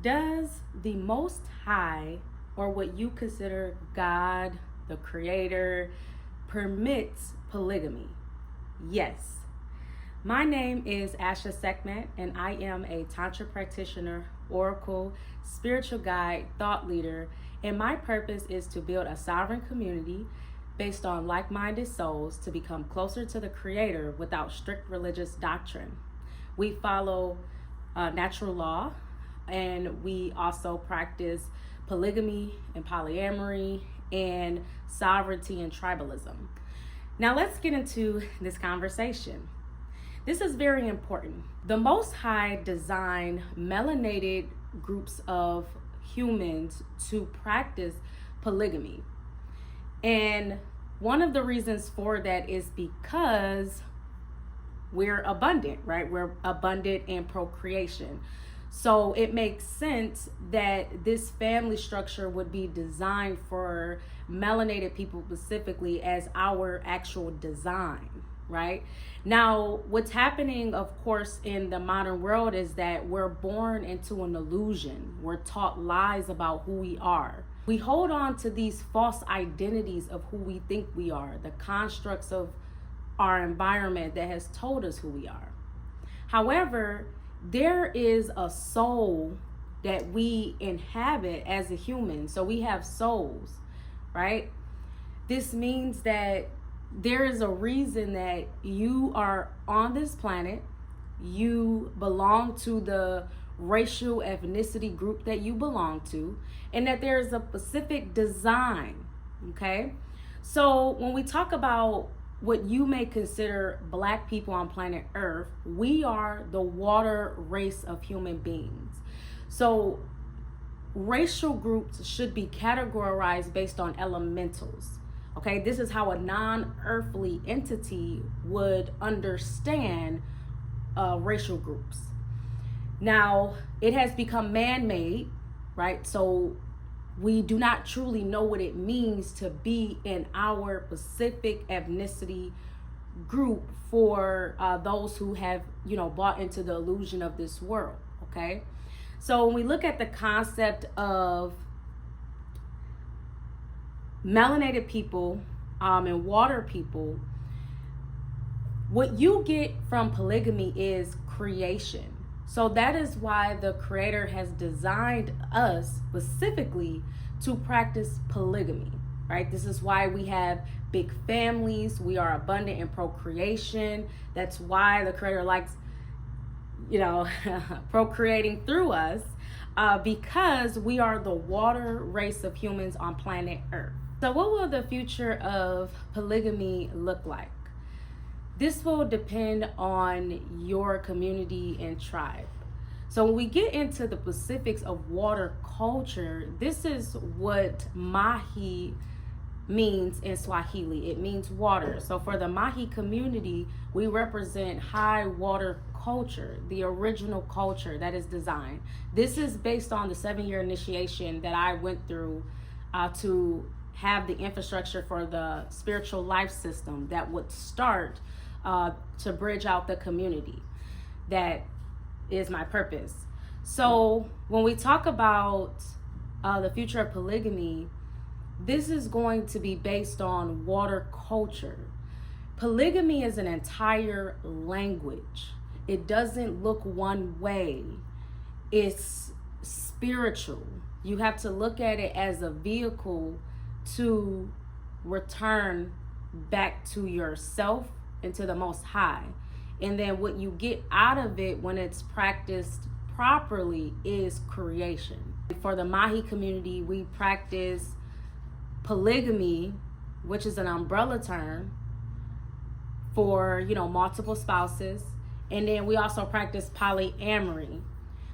Does the Most High, or what you consider God, the Creator, permits polygamy? Yes. My name is Asha Sekhmet, and I am a Tantra practitioner, oracle, spiritual guide, thought leader, and my purpose is to build a sovereign community based on like-minded souls to become closer to the Creator without strict religious doctrine. We follow natural law, and we also practice polygamy and polyamory and sovereignty and tribalism. Now let's get into this conversation. This is very important. The Most High designed melanated groups of humans to practice polygamy. And one of the reasons for that is because we're abundant, right? We're abundant in procreation. So it makes sense that this family structure would be designed for melanated people specifically as our actual design, right? Now, what's happening, of course, in the modern world is that we're born into an illusion. We're taught lies about who we are. We hold on to these false identities of who we think we are, the constructs of our environment that has told us who we are. However, there is a soul that we inhabit as a human. So we have souls, right? This means that there is a reason that you are on this planet. You belong to the racial ethnicity group that you belong to, and that there is a specific design, okay? So when we talk about what you may consider Black people on planet Earth, we are the water race of human beings. So racial groups should be categorized based on elementals. Okay, this is how a non-earthly entity would understand racial groups. Now, it has become man-made, right? So we do not truly know what it means to be in our specific ethnicity group for those who have, bought into the illusion of this world, okay? So when we look at the concept of melanated people and water people, what you get from polygamy is creation. So that is why the Creator has designed us specifically to practice polygamy, right? This is why we have big families. We are abundant in procreation. That's why the Creator likes, procreating through us, because we are the water race of humans on planet Earth. So what will the future of polygamy look like? This will depend on your community and tribe. So when we get into the specifics of water culture, this is what Maji means in Swahili. It means water. So for the Maji community, we represent high water culture, the original culture that is designed. This is based on the 7-year initiation that I went through to have the infrastructure for the spiritual life system that would start to bridge out the community. That is my purpose. So when we talk about the future of polygamy, this is going to be based on water culture. Polygamy is an entire language. It doesn't look one way. It's spiritual. You have to look at it as a vehicle to return back to yourself and to the Most High. And then what you get out of it when it's practiced properly is creation. For the Maji community, we practice polygamy, which is an umbrella term for, multiple spouses. And then we also practice polyamory.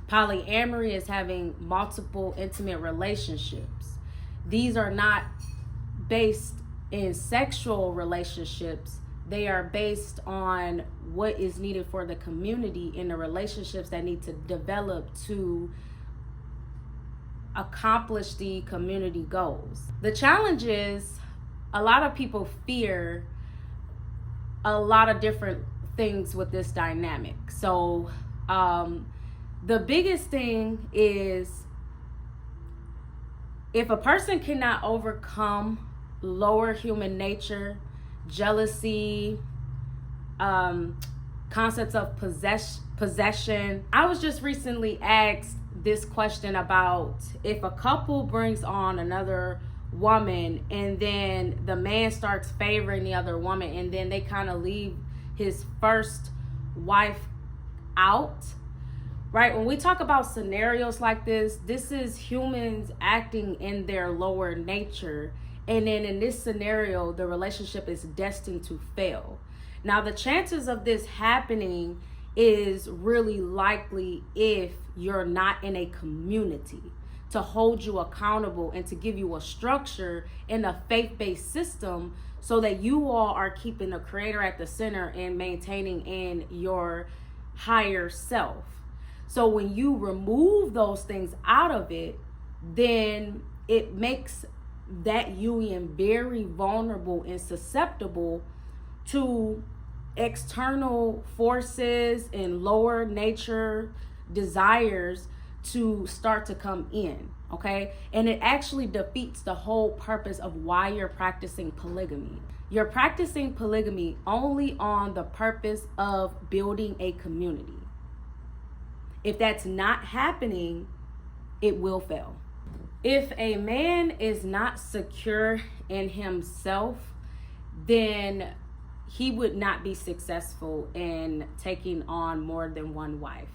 Polyamory is having multiple intimate relationships. These are not based in sexual relationships. They are based on what is needed for the community in the relationships that need to develop to accomplish the community goals. The challenge is a lot of people fear a lot of different things with this dynamic. So the biggest thing is, if a person cannot overcome lower human nature, jealousy, concepts of possession. I was just recently asked this question about if a couple brings on another woman and then the man starts favoring the other woman and then they kind of leave his first wife out, right? When we talk about scenarios like this is humans acting in their lower nature. And then in this scenario, the relationship is destined to fail. Now, the chances of this happening is really likely if you're not in a community to hold you accountable and to give you a structure in a faith-based system so that you all are keeping the Creator at the center and maintaining in your higher self. So when you remove those things out of it, then it makes that union very vulnerable and susceptible to external forces and lower nature desires to start to come in, okay? And it actually defeats the whole purpose of why you're practicing polygamy. You're practicing polygamy only on the purpose of building a community. If that's not happening, it will fail. If a man is not secure in himself, then he would not be successful in taking on more than one wife,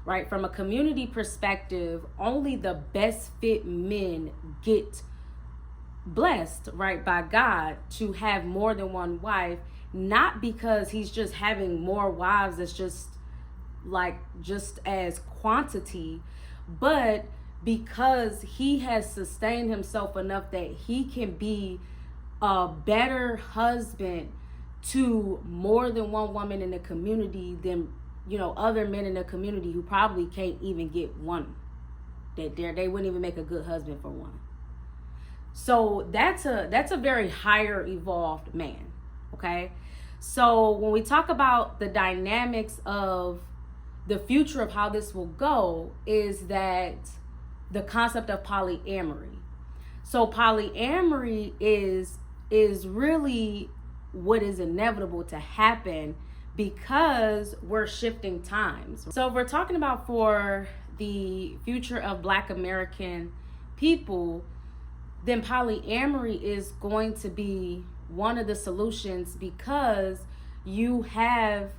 right? From a community perspective, only the best fit men get blessed, right, by God to have more than one wife, not because he's just having more wives as just as quantity, but because he has sustained himself enough that he can be a better husband to more than one woman in the community than, other men in the community who probably can't even get one. They wouldn't even make a good husband for one. So that's a very higher evolved man, okay? So when we talk about the dynamics of the future of how this will go, is that the concept of polyamory. So polyamory is really what is inevitable to happen because we're shifting times. So if we're talking about for the future of Black American people, then polyamory is going to be one of the solutions, because you have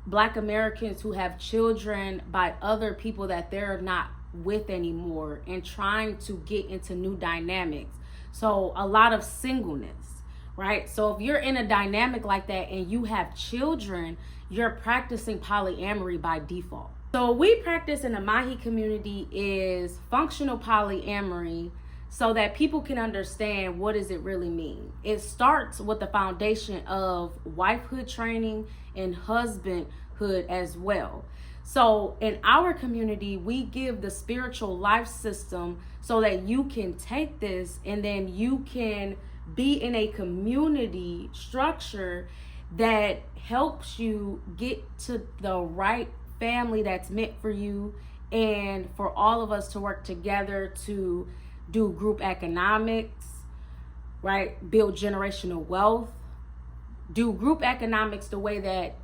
Black Americans who have children by other people that they're not with anymore and trying to get into new dynamics. So a lot of singleness, right? So if you're in a dynamic like that and you have children, you're practicing polyamory by default. So what we practice in the Maji community is functional polyamory, so that people can understand what does it really mean. It starts with the foundation of wifehood training and husbandhood as well. So in our community, we give the spiritual life system so that you can take this and then you can be in a community structure that helps you get to the right family that's meant for you, and for all of us to work together to do group economics, right? Build generational wealth, do group economics the way that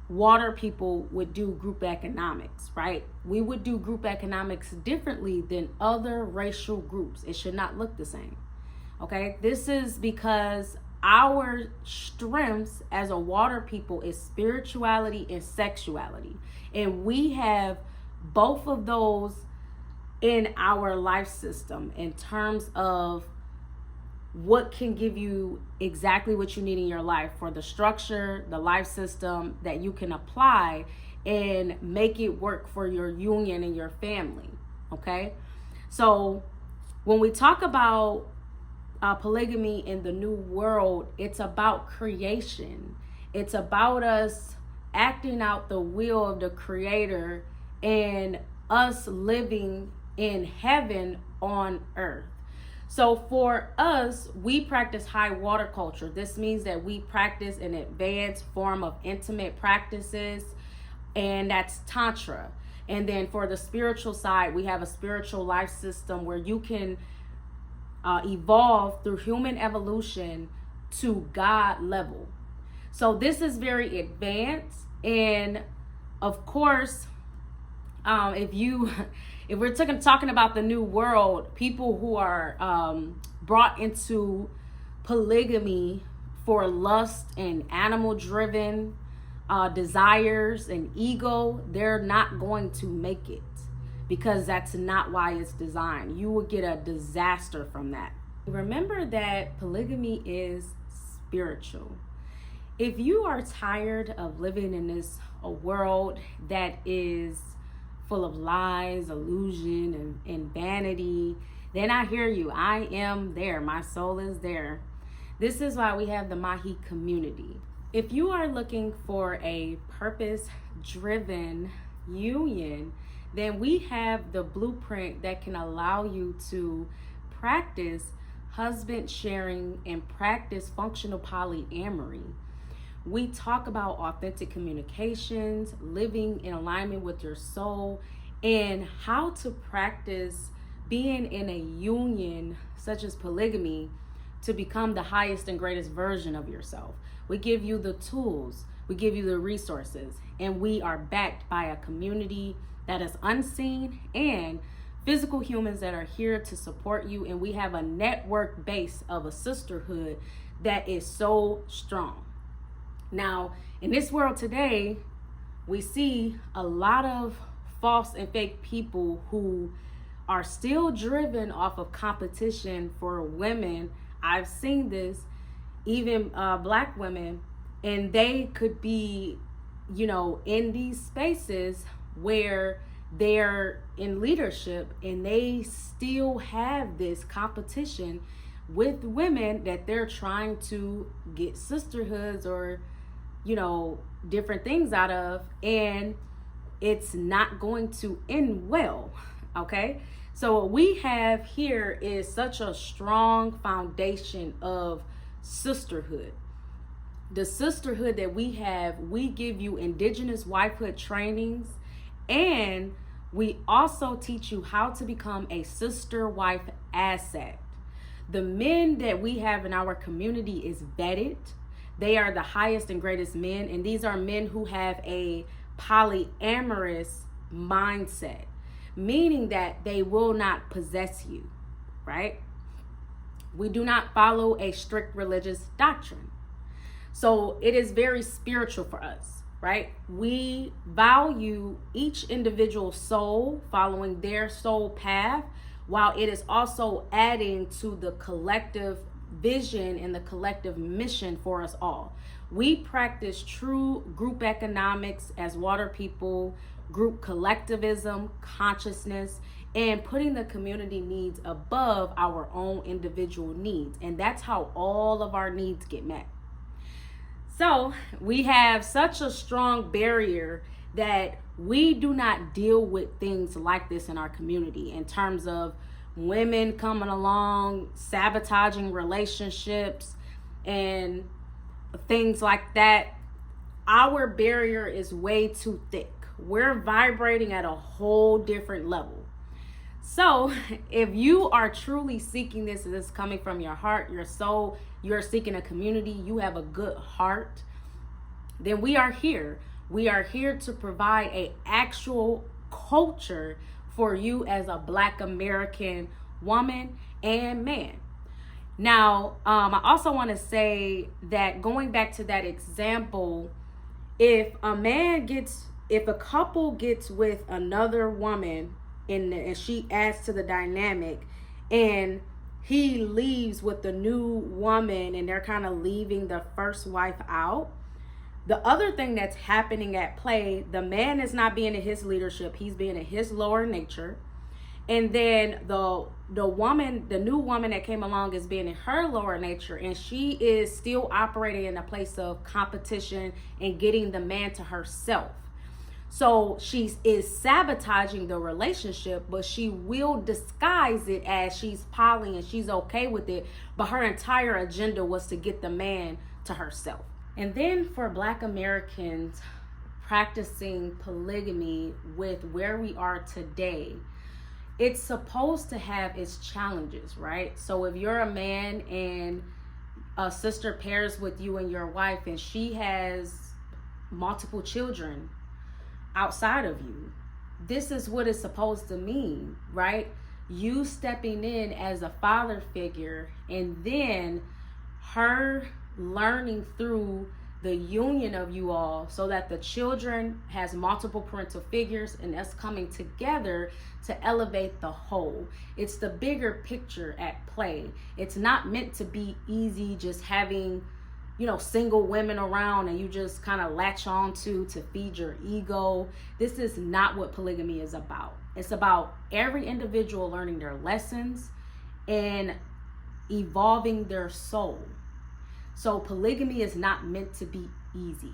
water people would do group economics, right? We would do group economics differently than other racial groups. It should not look the same, okay? This is because our strengths as a water people is spirituality and sexuality. And we have both of those in our life system in terms of what can give you exactly what you need in your life for the structure, the life system that you can apply and make it work for your union and your family, okay? So when we talk about polygamy in the new world, it's about creation. It's about us acting out the will of the Creator and us living in heaven on earth. So for us, we practice high water culture. This means that we practice an advanced form of intimate practices, and that's Tantra. And then for the spiritual side, we have a spiritual life system where you can evolve through human evolution to God level. So this is very advanced. And of course, if we're talking about the new world, people who are brought into polygamy for lust and animal driven desires and ego, they're not going to make it, because that's not why it's designed. You will get a disaster from that. Remember that polygamy is spiritual. If you are tired of living in this world that is full of lies, illusion, and vanity, then I hear you. I am there. My soul is there. This is why we have the Maji community. If you are looking for a purpose-driven union, then we have the blueprint that can allow you to practice husband sharing and practice functional polyamory. We talk about authentic communications, living in alignment with your soul, and how to practice being in a union such as polygamy to become the highest and greatest version of yourself. We give you the tools, we give you the resources, and we are backed by a community that is unseen and physical humans that are here to support you. And we have a network base of a sisterhood that is so strong. Now, in this world today, we see a lot of false and fake people who are still driven off of competition for women. I've seen this, even Black women, and they could be, in these spaces where they're in leadership and they still have this competition with women that they're trying to get sisterhoods or different things out of, and it's not going to end well. Okay, so what we have here is such a strong foundation of sisterhood. The sisterhood that we have, we give you indigenous wifehood trainings, and we also teach you how to become a sister wife asset. The men that we have in our community is vetted. They are the highest and greatest men, and these are men who have a polyamorous mindset, meaning that they will not possess you, right? We do not follow a strict religious doctrine. So it is very spiritual for us, right? We value each individual soul following their soul path, while it is also adding to the collective vision and the collective mission for us all. We practice true group economics as water people, group collectivism, consciousness, and putting the community needs above our own individual needs. And that's how all of our needs get met. So we have such a strong barrier that we do not deal with things like this in our community, in terms of women coming along, sabotaging relationships and things like that. Our barrier is way too thick. We're vibrating at a whole different level. So if you are truly seeking this is coming from your heart, your soul, you're seeking a community, you have a good heart, then we are here. We are here to provide an actual culture for you as a Black American woman and man. Now, I also want to say that, going back to that example, if a couple gets with another woman and she adds to the dynamic, and he leaves with the new woman and they're kind of leaving the first wife out, the other thing that's happening at play, the man is not being in his leadership, he's being in his lower nature. And then the woman, the new woman that came along, is being in her lower nature, and she is still operating in a place of competition and getting the man to herself. So she is sabotaging the relationship, but she will disguise it as she's poly and she's okay with it. But her entire agenda was to get the man to herself. And then for Black Americans, practicing polygamy with where we are today, it's supposed to have its challenges, right? So if you're a man and a sister pairs with you and your wife and she has multiple children outside of you, this is what it's supposed to mean, right? You stepping in as a father figure, and then her learning through the union of you all, so that the children has multiple parental figures, and us coming together to elevate the whole. It's the bigger picture at play. It's not meant to be easy, just having, you know, single women around and you just kind of latch on to feed your ego. This is not what polygamy is about. It's about every individual learning their lessons and evolving their soul. So polygamy is not meant to be easy,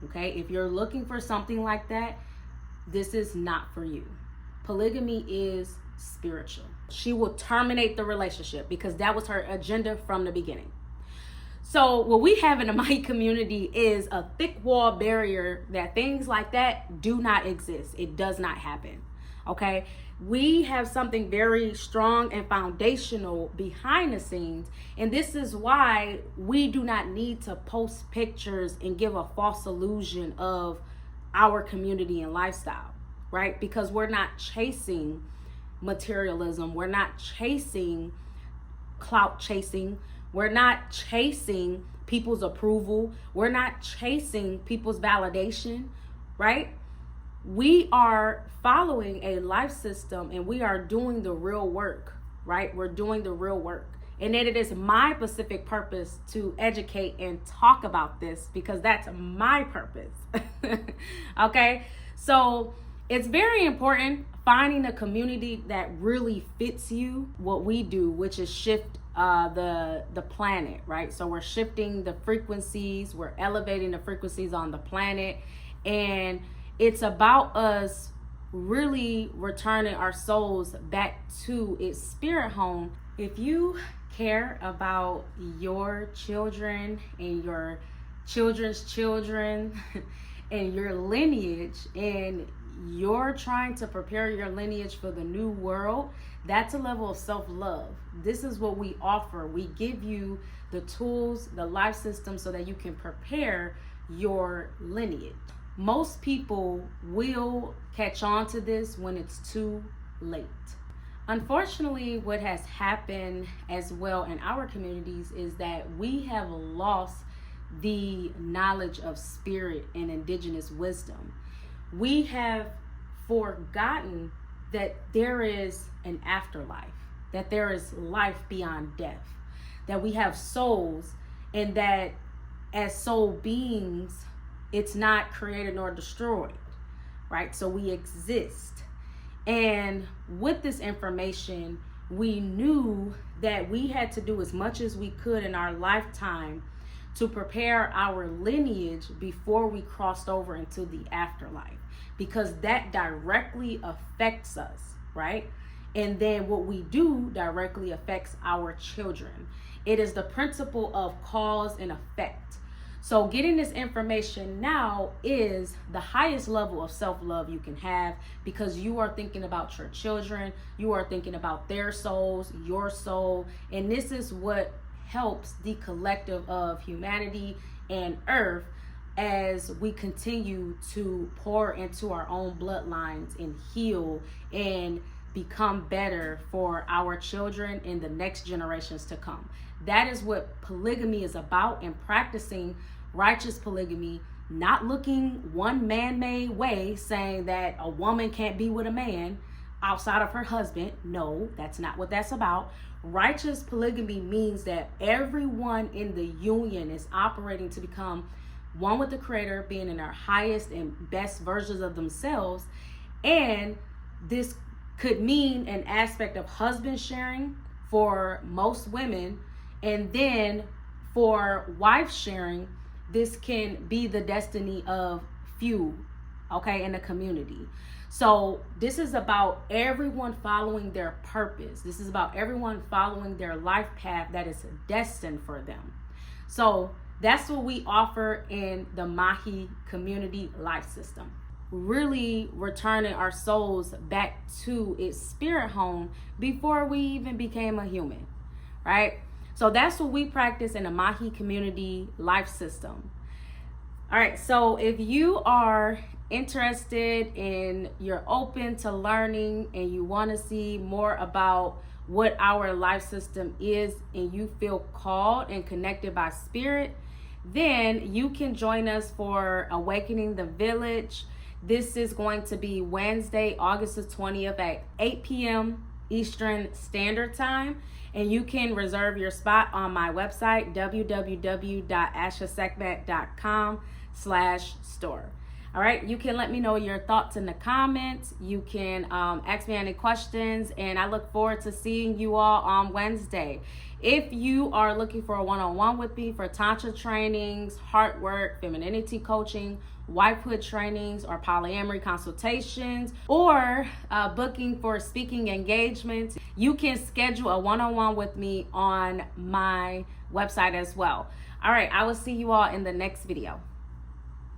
okay? If you're looking for something like that, this is not for you. Polygamy is spiritual. She will terminate the relationship because that was her agenda from the beginning. So what we have in the Maji community is a thick wall barrier that things like that do not exist. It does not happen, okay? We have something very strong and foundational behind the scenes, and this is why we do not need to post pictures and give a false illusion of our community and lifestyle, right? Because we're not chasing materialism, we're not chasing clout chasing, we're not chasing people's approval, we're not chasing people's validation, right? We are following a life system and we are doing the real work, right? We're doing the real work. And then it is my specific purpose to educate and talk about this because that's my purpose. Okay? So it's very important finding a community that really fits you, what we do, which is shift the planet, right? So we're shifting the frequencies, we're elevating the frequencies on the planet, and it's about us really returning our souls back to its spirit home. If you care about your children and your children's children and your lineage, and you're trying to prepare your lineage for the new world, that's a level of self-love. This is what we offer. We give you the tools, the life system, so that you can prepare your lineage. Most people will catch on to this when it's too late. Unfortunately, what has happened as well in our communities is that we have lost the knowledge of spirit and indigenous wisdom. We have forgotten that there is an afterlife, that there is life beyond death, that we have souls, and that as soul beings, it's not created nor destroyed, right? So we exist. And with this information, we knew that we had to do as much as we could in our lifetime to prepare our lineage before we crossed over into the afterlife, because that directly affects us, right? And then what we do directly affects our children. It is the principle of cause and effect. So getting this information now is the highest level of self-love you can have, because you are thinking about your children, you are thinking about their souls, your soul, and this is what helps the collective of humanity and earth as we continue to pour into our own bloodlines and heal and become better for our children and the next generations to come. That is what polygamy is about, and practicing righteous polygamy, not looking one man-made way, saying that a woman can't be with a man outside of her husband. No, that's not what that's about. Righteous polygamy means that everyone in the union is operating to become one with the Creator, being in their highest and best versions of themselves. And this could mean an aspect of husband sharing for most women, and then for wife sharing, this can be the destiny of few, okay, in the community. So this is about everyone following their purpose. This is about everyone following their life path that is destined for them. So That's what we offer in the Maji Community Life System. Really returning our souls back to its spirit home before we even became a human, right? So that's what we practice in the Maji Community Life System. All right, so if you are interested and you're open to learning and you want to see more about what our life system is and you feel called and connected by spirit, then you can join us for Awakening the Village. This is going to be Wednesday, August the 20th at 8 p.m. Eastern Standard Time. And you can reserve your spot on my website, www.ashasekbat.com/store. All right, you can let me know your thoughts in the comments. You can ask me any questions, and I look forward to seeing you all on Wednesday. If you are looking for a one-on-one with me for Tantra trainings, heart work, femininity coaching, Wifehood trainings, or Polyamory consultations, or booking for speaking engagements, you can schedule a one-on-one with me on my website as well. All right, I will see you all in the next video.